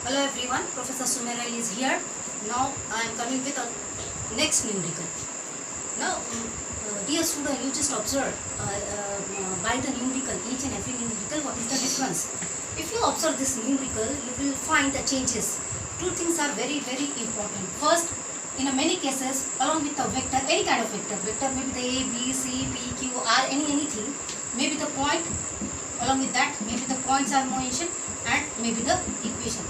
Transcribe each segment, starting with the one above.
Hello everyone, Professor Sumerai is here. Now I am coming with a next numerical. Now, dear student, you just observe by the numerical, each and every numerical, what is the difference. If you observe this numerical, you will find the changes. Two things are very important. First, in many cases, along with the vector, any kind of vector may be the A, B, C, P, Q, R, anything, maybe the point, along with that, maybe the points are mentioned and maybe the equation.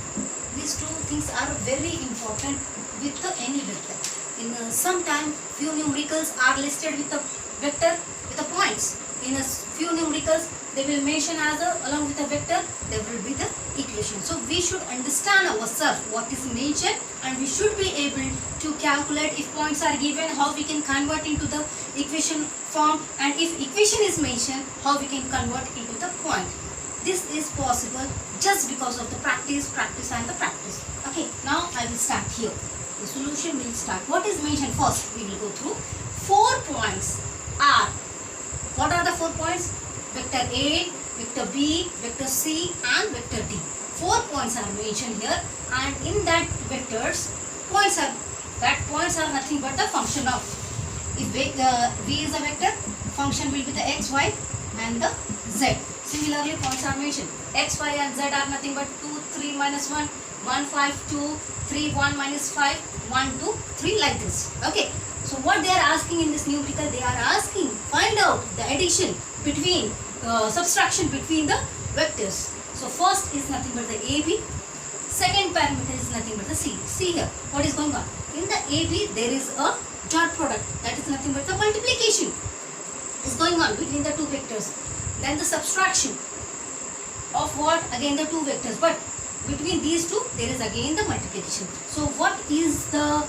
These two things are very important with any vector. In some time, few numericals are listed with the vector with the points. In a few numericals, they will mention as along with the vector, there will be the equation. So we should understand ourselves what is mentioned, and we should be able to calculate if points are given, how we can convert into the equation form, and if equation is mentioned, how we can convert into the point. This is possible just because of the practice and the practice. Okay, now I will start here. The solution will start. What is mentioned first? We will go through. 4 points are. What are the 4 points? Vector A, vector B, vector C and vector D. 4 points are mentioned here, and in that vectors, points are nothing but the function of. If V is a vector, function will be the x, y and the z. Similarly, points are mentioned. X, y and z are nothing but 2, 3, minus 1, 1, 5, 2, 3, 1, minus 5, 1, 2, 3, like this. Okay. So what they are asking in this numerical, they are asking, find out the addition between, subtraction between the vectors. So first is nothing but the AB. Second parameter is nothing but the CD. See here, what is going on? In the AB, there is a dot product. That is nothing but the multiplication is going on between the two vectors. Then the subtraction of what? Again the two vectors, but between these two there is again the multiplication. So what is the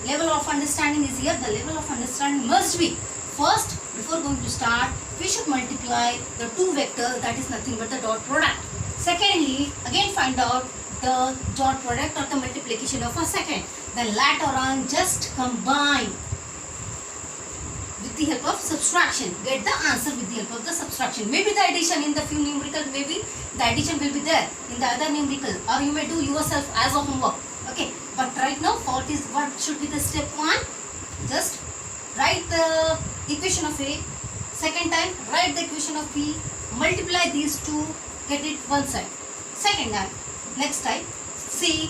level of understanding is here? The level of understanding must be, first, before going to start, we should multiply the two vectors, that is nothing but the dot product. Secondly, again find out the dot product or the multiplication of a second. Then later on just combine with the help of subtraction, get the answer with the help of the subtraction. Maybe the addition in the few numerical, maybe the addition will be there in the other numerical, or you may do yourself as a homework. Okay, but right now what should be the step 1? Just write the equation of A, second time write the equation of B, multiply these two, get it one side. Second time, next time C,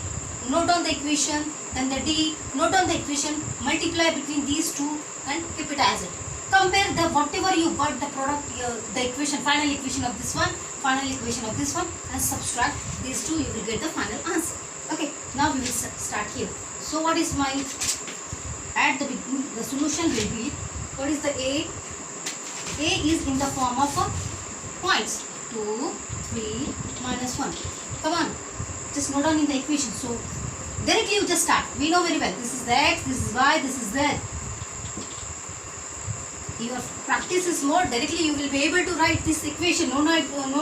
note down the equation, then the D, note down the equation, multiply between these two and keep it as it. Compare the whatever you got, the product, the equation, final equation of this one, final equation of this one, and subtract these two, you will get the final answer. Okay, now we will start here. So what is my, at the beginning, the solution will be, what is the A? A is in the form of points, 2, 3, minus 1. Come on, just note down in the equation. So directly you just start. We know very well, this is the x, this is y, this is z. Your practice is more, directly you will be able to write this equation. No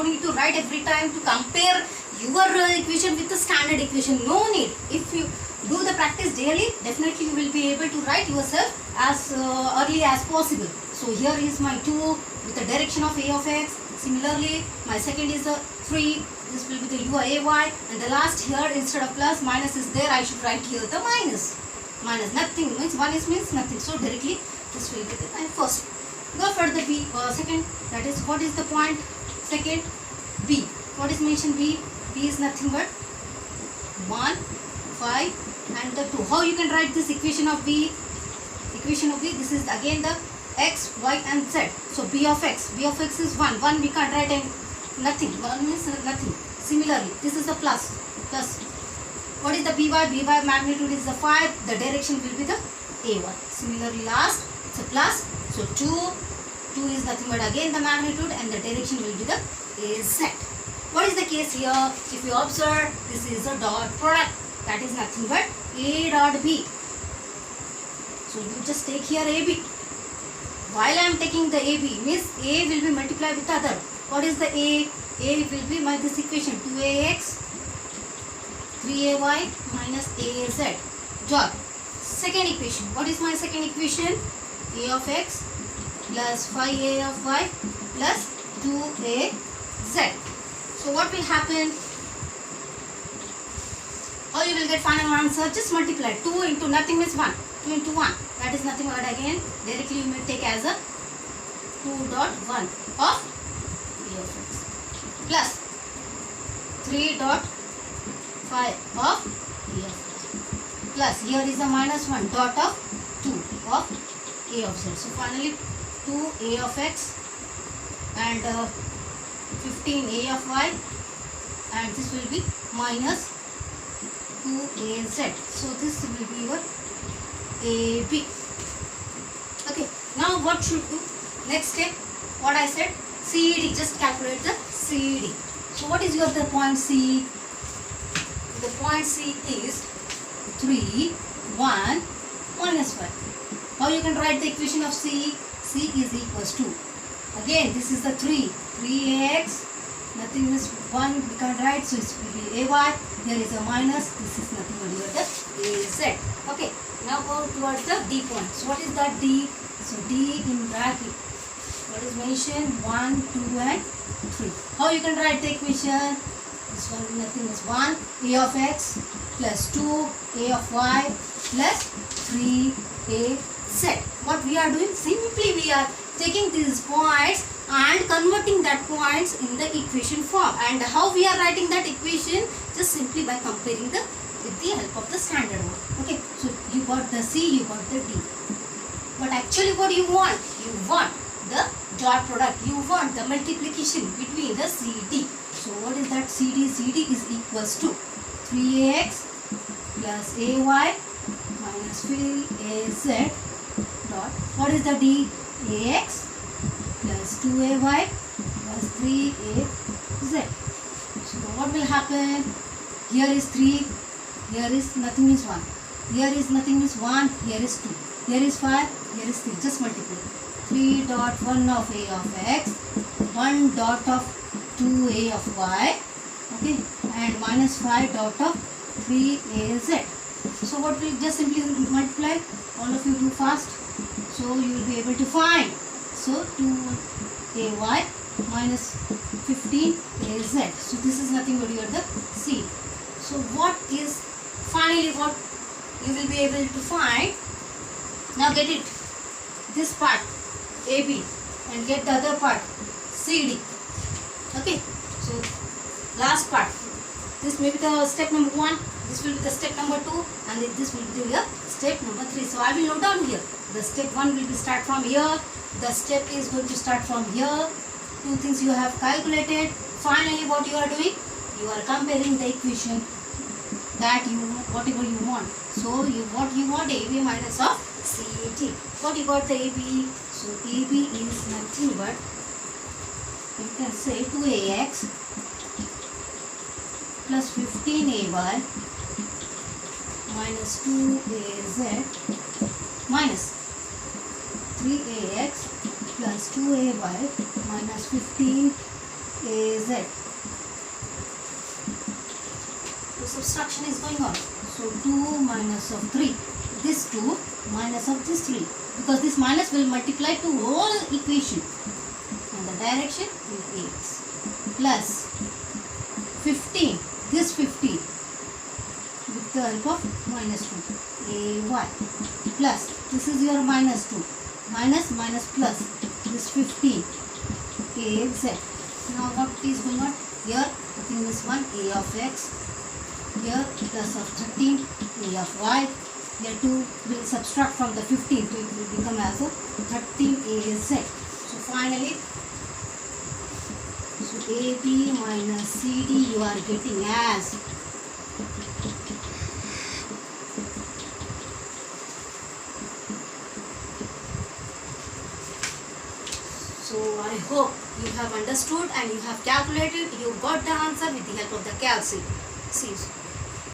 need to write every time to compare your equation with the standard equation. No need. If you do the practice daily, definitely you will be able to write yourself as early as possible. So here is my 2 with the direction of A of x. Similarly, my second is a 3. This will be the U AY, and the last here, instead of plus, minus is there. I should write here the minus. Minus, nothing means 1 is means nothing. So directly this will be the first. Go for the B, second, that is, what is the point? Second, B. What is mentioned B? B is nothing but 1, 5 and the 2. How you can write this equation of B? Equation of B, this is again the x, y and z. So B of x is 1. 1 we can't write and nothing. 1 means nothing. Similarly, this is the plus. What is the by? By magnitude is the 5. The direction will be the AY. Similarly, last, it's a plus. So 2 is nothing but again the magnitude, and the direction will be the AZ. What is the case here? If you observe, this is a dot product. That is nothing but A dot B. So you just take here AB. While I am taking the AB, means A will be multiplied with other. What is the A? A will be my this equation 2AX 3AY minus AZ. Dot. Second equation. What is my second equation? A of x plus 5A of y plus 2AZ. So what will happen? you will get final answer? Just multiply 2 into nothing means 1. 2 into 1, that is nothing but again directly you may take as a 2.1 of e of x plus 3.5 of e of x plus here is a minus 1 dot of 2 of a of z. So finally 2a of x and 15a of y, and this will be minus 2az. So this will be your AB. Okay, now what should do? Next step, what I said, CD, just calculate the CD. So what is your the point C? The point C is 3, 1, minus 5. How you can write the equation of C? C is equals to, again this is the 3ax, nothing is 1, we can write, so it will be ay, there is a minus, this is nothing but your the az. Okay, now go towards the D point. So what is that D? So D in bracket, what is mentioned? 1, 2 and 3. How you can write the equation? This one nothing is 1 a of x plus 2 a of y plus 3 a z. What we are doing? Simply we are taking these points and converting that points in the equation form. And how we are writing that equation? Just simply by comparing the with the help of the standard one. Okay, so you got the C, you got the D. But actually what you want? You want the dot product. You want the multiplication between the CD. So what is that CD? CD is equals to 3ax plus ay minus 3az dot. What is the D? Ax plus 2ay plus 3az. So what will happen? Here is 3, here is nothing is 1, here is nothing is 1, here is 2, here is 5, here is 3. Just multiply. 3.1 of a of x, 1 dot of 2a of y, okay, and minus 5 dot of 3az. So what will just simply multiply? All of you do fast. So you will be able to find. So 2ay minus 15az. So this is nothing but your the C. So what is finally what you will be able to find? Now get it. This part AB and get the other part CD. Okay. So last part. This may be the step number 1. This will be the step number 2, and this will be the step number 3. So I will note down here. The step 1 will be start from here. The step is going to start from here. 2 things you have calculated. Finally, what you are doing? You are comparing the equation that you whatever you want. So what you want? AB minus of CD. What you got the AB? So AB is nothing but you can say 2ax plus 15ay minus 2az minus 3ax plus 2ay minus 15az. So subtraction is going on. So 2 minus of 3. This 2 minus of this 3. Because this minus will multiply to whole equation. And the direction is ax. Plus 15. This 15. With the help of minus 2. Ay. Plus. This is your minus 2. Minus minus plus. This 15. Az. Now what is going on? Here I think this one a of x. Here plus of 13 a of y. Here 2 will subtract from the 15, so it will become as a 13az. So finally, so AB minus CD you are getting as so I hope you have understood and you have calculated, you got the answer with the help of the calc. See you.